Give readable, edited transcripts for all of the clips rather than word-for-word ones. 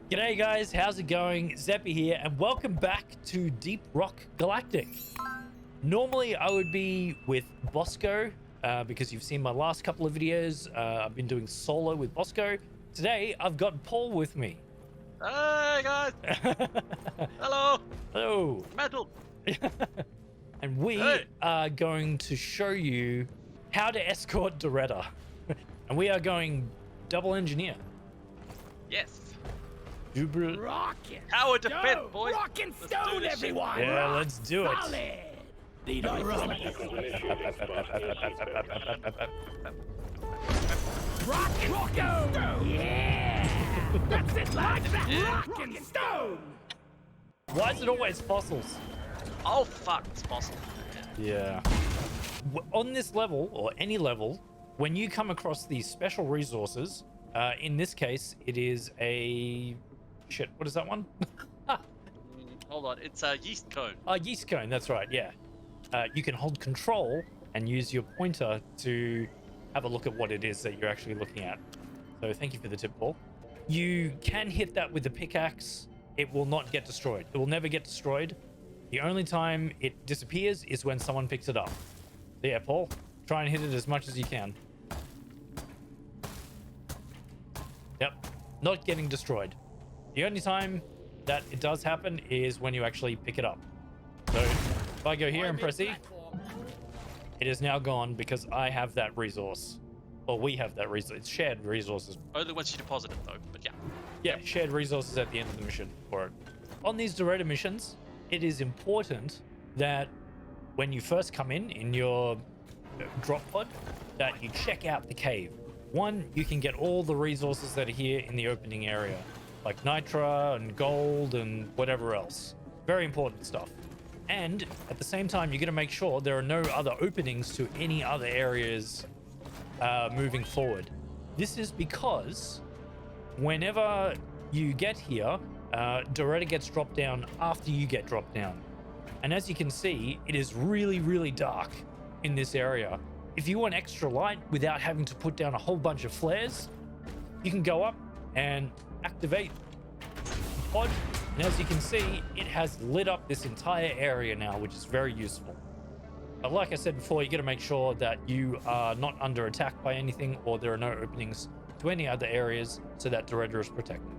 G'day guys, how's it going? Zeppy here, and welcome back to Deep Rock Galactic. Normally I would be with Bosco, because you've seen my last couple of videos. I've been doing solo with Bosco. Today I've got Paul with me. Hey guys! Hello! Hello! Metal! And we are going to show you how to escort Doretta. And we are going double engineer. Yes! Rocket! Tower defense, boys! Rock and stone, everyone! Yeah, let's do it. Solid! Lead on rock. Rock and stone! Yeah! That's it, lads! Rock and stone! Why is it always fossils? Oh fuck, it's possible. Yeah. On this level, or any level, when you come across these special resources, in this case, it is a... Shit, what is that one? Hold on, it's a yeast cone. Yeast Cone, that's right, yeah. You can hold control and use your pointer to have a look at what it is that you're actually looking at. So thank you for the tip, Paul. You can hit that with the pickaxe. It will not get destroyed. It will never get destroyed. The only time it disappears is when someone picks it up. So yeah, Paul, try and hit it as much as you can. Yep, not getting destroyed. The only time that it does happen is when you actually pick it up. So if I go here and press E, it is now gone because I have that resource. Or we have that resource. It's shared resources. Only once you deposit it though, but yeah. Yeah, shared resources at the end of the mission for it. On these Doretta missions, it is important that when you first come in your drop pod, that you check out the cave. One, you can get all the resources that are here in the opening area, like nitra and gold and whatever else. Very important stuff. And at the same time, you're going to make sure there are no other openings to any other areas moving forward. This is because whenever you get here, Doretta gets dropped down after you get dropped down. And as you can see, it is really, really dark in this area. If you want extra light without having to put down a whole bunch of flares, you can go up and activate the pod. And as you can see, it has lit up this entire area now, which is very useful. But like I said before, you got to make sure that you are not under attack by anything, or there are no openings to any other areas, so that Doretta is protected.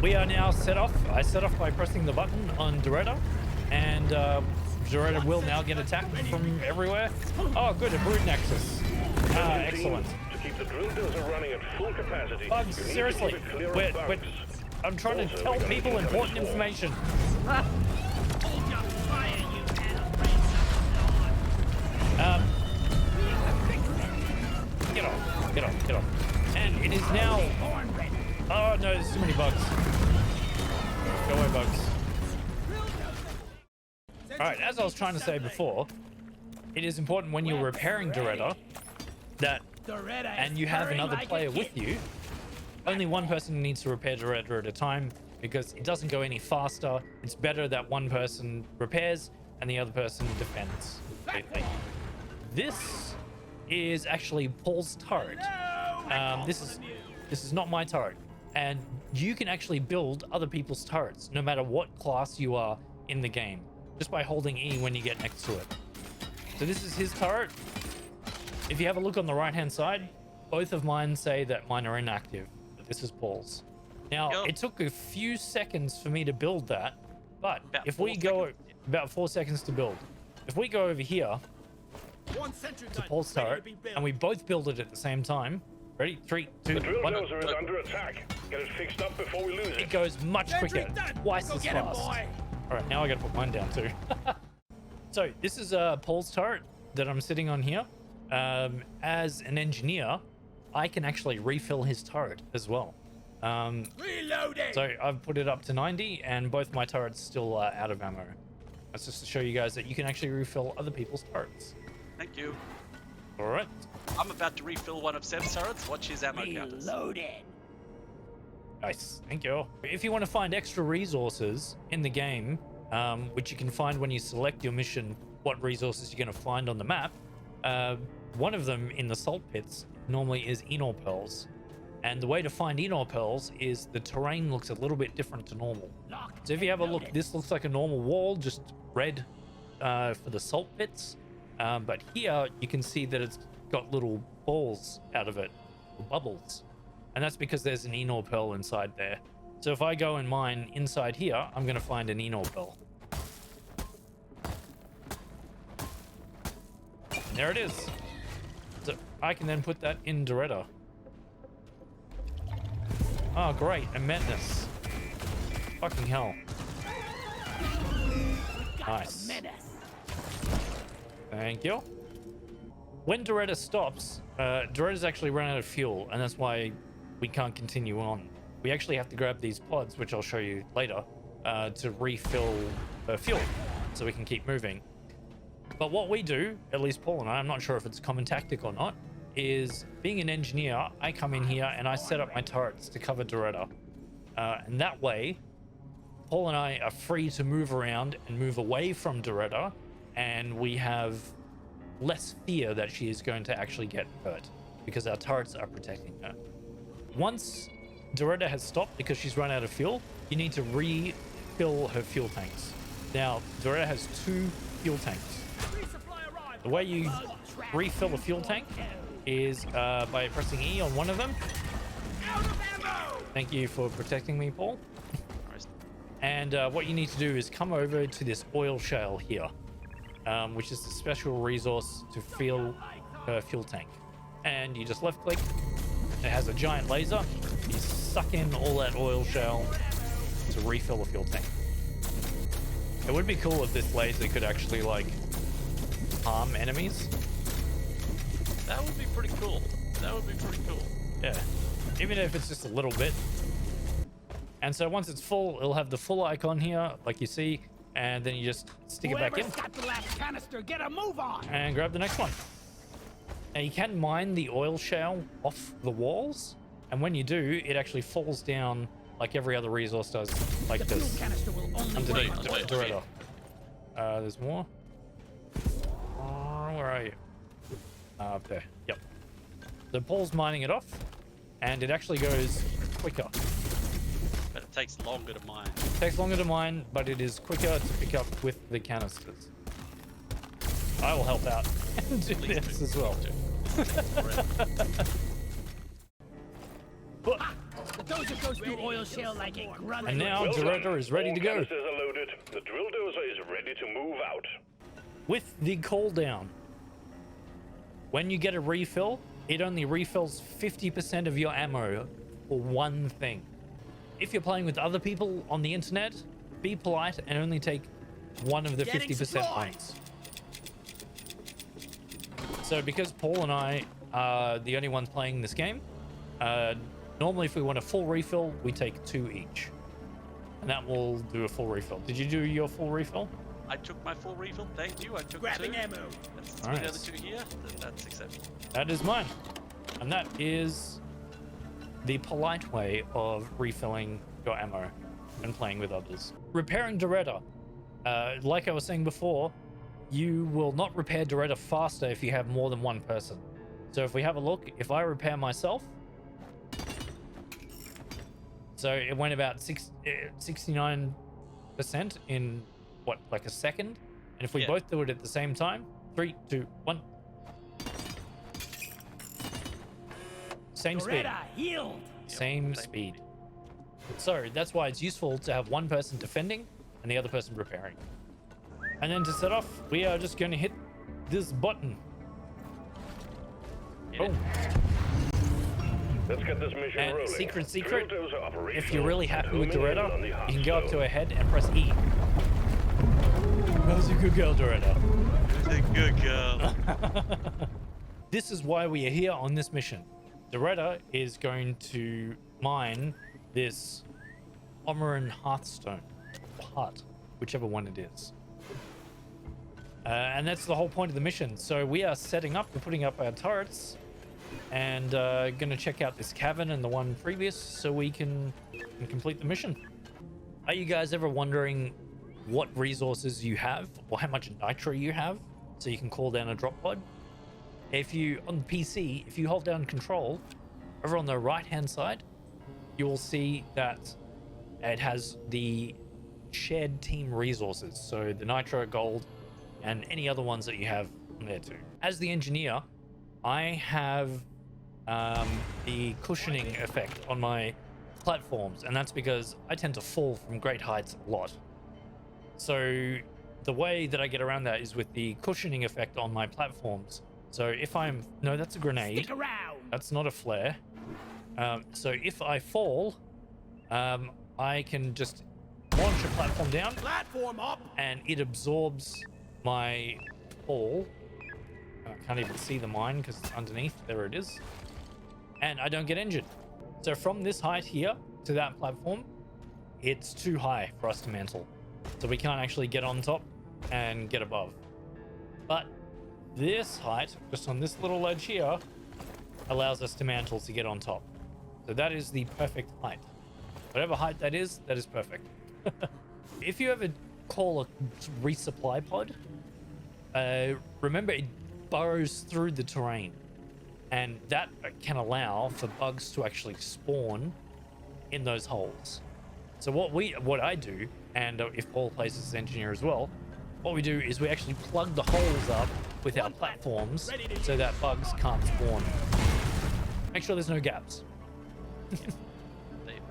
We are now set off. I set off by pressing the button on Doretta, and Doretta will now get attacked from everywhere. Oh, good, a brute nexus. Excellent. To keep the Drilldozer running at full capacity. Seriously, I'm trying to tell people important information. Get off. And it is now... Oh no, there's too many bugs. Go away, bugs. Alright, as I was trying to say before, it is important when you're repairing Doretta that, and you have another player with you, only one person needs to repair Doretta at a time, because it doesn't go any faster. It's better that one person repairs and the other person defends. This is actually Paul's turret. This is not my turret, and you can actually build other people's turrets no matter what class you are in the game, just by holding E when you get next to it. So this is his turret. If you have a look on the right hand side, both of mine say that mine are inactive, but this is Paul's. Now, it took a few seconds for me to build that, but if we go about 4 seconds to build, if we go over here to Paul's turret and we both build it at the same time, ready? 3, 2, 1. The Drilldozer is under attack. Get it fixed up before we lose it. It goes much quicker, twice as fast. All right, now I gotta put mine down too. So this is Paul's turret that I'm sitting on here. As an engineer, I can actually refill his turret as well. Reloading! So I've put it up to 90, and both my turrets still out of ammo. That's just to show you guys that you can actually refill other people's turrets. Thank you. All right. I'm about to refill one of Seb's turrets. Watch his ammo counters. Reloading! Nice, thank you. If you want to find extra resources in the game, which you can find when you select your mission, what resources you're going to find on the map, one of them in the salt pits normally is enor pearls. And the way to find Enor pearls is the terrain looks a little bit different to normal. So if you have a look, this looks like a normal wall, just red for the salt pits. But here you can see that it's got little balls out of it, bubbles. And that's because there's an Enor pearl inside there. So if I go and mine inside here, I'm going to find an Enor pearl. And there it is. So I can then put that in Doretta. Oh, great. A madness. Fucking hell. Nice. Thank you. When Doretta stops, Doretta's actually run out of fuel, and that's why we can't continue on. We actually have to grab these pods, which I'll show you later, to refill fuel so we can keep moving. But what we do, at least Paul and I'm not sure if it's common tactic or not, is being an engineer, I come in here and I set up my turrets to cover Doretta. And that way, Paul and I are free to move around and move away from Doretta, and we have less fear that she is going to actually get hurt because our turrets are protecting her. Once Doretta has stopped because she's run out of fuel, you need to refill her fuel tanks. Now, Doretta has 2 fuel tanks. The way you refill a fuel tank is by pressing E on one of them. Thank you for protecting me, Paul. And what you need to do is come over to this oil shale here, which is a special resource to fill her fuel tank. And you just left click. It has a giant laser. You suck in all that oil shale to refill the fuel tank. It would be cool if this laser could actually like harm enemies. That would be pretty cool. That would be pretty cool. Yeah, even if it's just a little bit. And so once it's full, it'll have the full icon here, like you see, and then you just stick it back in. Whoever's got the last canister, get a move on. And grab the next one. Now you can mine the oil shale off the walls, and when you do, it actually falls down like every other resource does, like The fuel this. canister will only Underneath work. Doretta. There's more. Where are you? Up there. Yep. So Paul's mining it off, and it actually goes quicker. But it takes longer to mine. It takes longer to mine, but it is quicker to pick up with the canisters. I will help out and do Please this do. as well. But, The dozer goes through oil shale like a grunt. and now Well done. Doretta is ready All to go. canisters are loaded. The Drilldozer is ready to move out. With the cooldown, when you get a refill, it only refills 50% of your ammo for one thing. If you're playing with other people on the internet, be polite and only take one of the 50% ones. So because Paul and I are the only ones playing this game, normally if we want a full refill, we take 2 each. And that will do a full refill. Did you do your full refill? I took my full refill. Thank you. I took Grabbing 2. ammo. That's All the right. other 2 here. Then that's acceptable. That is mine. And that is the polite way of refilling your ammo and playing with others. Repairing Doretta. Like I was saying before, you will not repair Doretta faster if you have more than one person. So if we have a look, if I repair myself, so it went about 69% in what, like a second? And if we Yeah. both do it at the same time, 3, 2, 1. Same speed. Doretta healed. Same speed. So that's why it's useful to have one person defending and the other person repairing. And then to set off, we are just going to hit this button. Hit it. Boom. Let's get this mission And rolling. secret, Drilldozer operational. if you're really happy with Homing in Doretta, on the you can go up to Heartstone. her head and press E. That was a good girl, Doretta. It's a good girl. This is why we are here on this mission. Doretta is going to mine this Ommoran Heartstone. Heart, whichever one it is. And that's the whole point of the mission. So we are setting up, we're putting up our turrets, and going to check out this cavern and the one previous so we can complete the mission. Are you guys ever wondering what resources you have or how much nitro you have so you can call down a drop pod? If you, on PC, if you hold down control, over on the right hand side, you will see that it has the shared team resources. So the nitro, gold, and any other ones that you have on there too. As the engineer, I have the cushioning effect on my platforms, and that's because I tend to fall from great heights a lot. So the way that I get around that is with the cushioning effect on my platforms. So if I'm... No, that's a grenade. Stick around. That's not a flare. So if I fall, I can just launch a platform down, Platform up. and it absorbs my fall. I can't even see the mine because it's underneath. There it is. And I don't get injured. So from this height here to that platform, it's too high for us to mantle. So we can't actually get on top and get above. But this height, just on this little ledge here, allows us to mantle to get on top. So that is the perfect height. Whatever height that is perfect. If you ever call a resupply pod, remember it burrows through the terrain, and that can allow for bugs to actually spawn in those holes. So what I do, and if Paul plays as engineer as well, what we do is we actually plug the holes up with our platforms so that bugs can't spawn. Make sure there's no gaps. The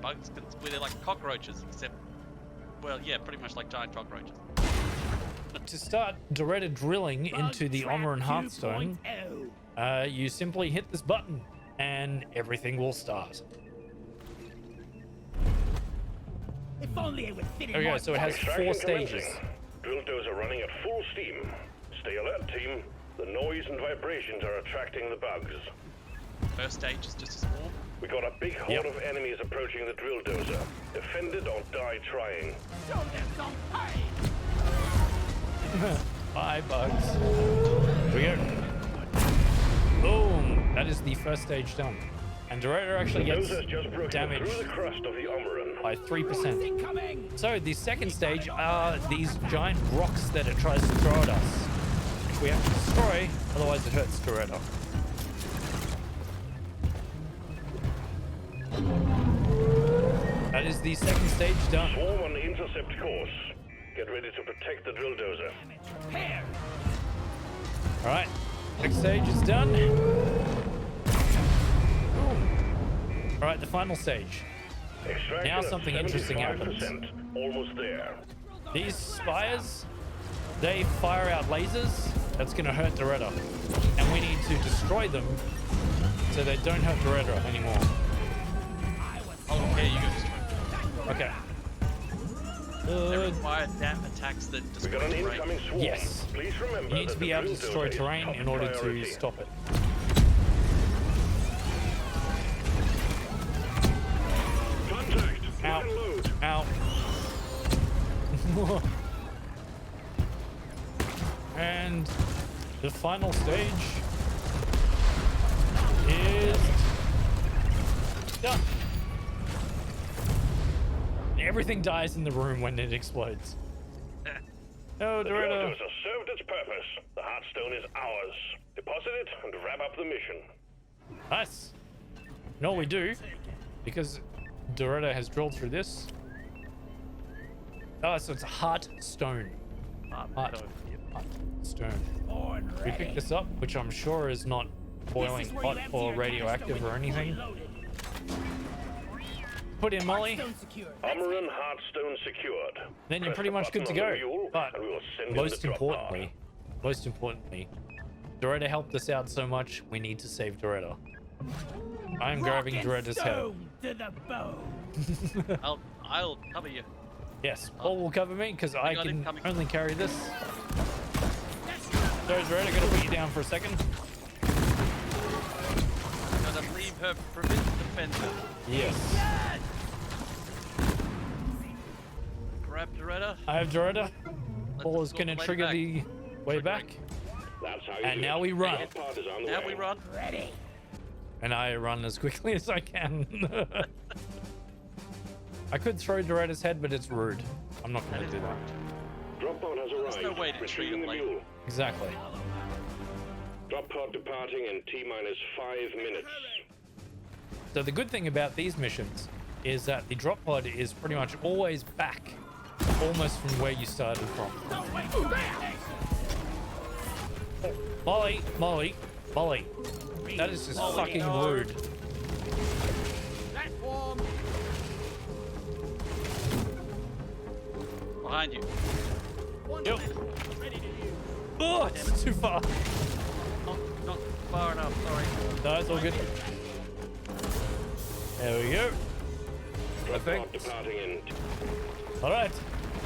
bugs, they're like cockroaches, except, well, yeah, pretty much like giant cockroaches. To start Doretta drilling into the Ommoran Heartstone, you simply hit this button and everything will start. If only it would fit in There we go, more so it has Extraction 4 stages. commencing. Drilldozer running at full steam. Stay alert, team. The noise and vibrations are attracting the bugs. First stage is just a swarm. We got a big horde of enemies approaching the Drilldozer. Defend it or die trying. Show them some pain. Bye, bugs. Here we go. Boom! That is the first stage done. And Doretta actually gets Dozer's just broken damaged through the crust of the Ommoran. by 3%. Incoming. So the second stage are these giant rocks that it tries to throw at us, which we have to destroy, otherwise it hurts Doretta. That is the second stage done. Swarm on intercept course. Get ready to protect the Drilldozer. Prepare. All right, next stage is done. All right, the final stage. Extraction Now at something interesting happens. 75%. Almost there. These spires, they fire out lasers. That's going to hurt Doretta. And we need to destroy them so they don't hurt Doretta anymore. Oh, okay, you go destroy. Okay. They require attacks that We destroy got an the terrain. incoming swarm. Yes. Please remember You need to that be the able to destroy Drilldozer is terrain top in order to priority. stop it. Contact. Ow. Load. Ow. And the final stage is done. Everything dies in the room when it explodes. Oh, The Doretta. Drilldozer served its purpose. The Heartstone is ours. Deposit it and wrap up the mission. Nice. No, we do, because Doretta has drilled through this. Oh, so it's a Heartstone. Heartstone. Born We ready. picked this up, which I'm sure is not boiling This is where hot you empty or your radioactive canister or when anything. fully loaded. Put in Molly, Stone secured. Ommoran Heartstone secured. then you're Press pretty the much good to button on go. the mule, But and we will send in most the drop pod. importantly, Doretta helped us out so much, we need to save Doretta. I'm grabbing Rock and Doretta's head. stone to the bone. I'll cover you. Yes, Paul will cover me because I got can incoming. only carry this. So Doretta, gonna put you down for a second. Gotta leave her prevent defender. Yes. Grab Doretta. I have Doretta. Let Paul the is gonna blade trigger back. the way back. That's how you And do now it. we run. The drop pod is on the Now way. we run. Ready. And I run as quickly as I can. I could throw Doretta's head, but it's rude. I'm not That gonna is do that. Drop pod has arrived. no way to treat Retrieving him the like- mule. Exactly. Drop pod departing in T-minus 5 minutes. So the good thing about these missions is that the drop pod is pretty much always back, almost from where you started from. Don't wait for that. Molly, Molly, Molly. That is just fucking rude. Platform. Behind you. One Yep. left. Ready to use. Oh, it's too far. Not far enough, sorry. No, it's all good. There we go. Drop think- pod departing in All right,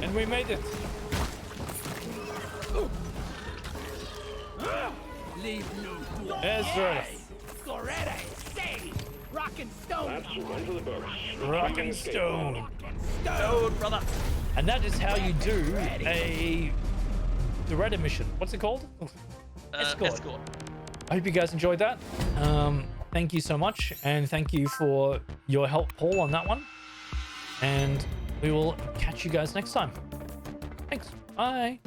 and we made it. Leave no clue. There's Doretta. Doretta is safe. Rock and stone. That's one for the books. Rock and stone. Rock and stone. Brother. And that is how you do a Doretta mission. What's it called? Escort. I hope you guys enjoyed that. Thank you so much, and thank you for your help, Paul, on that one. And we will catch you guys next time. Thanks. Bye.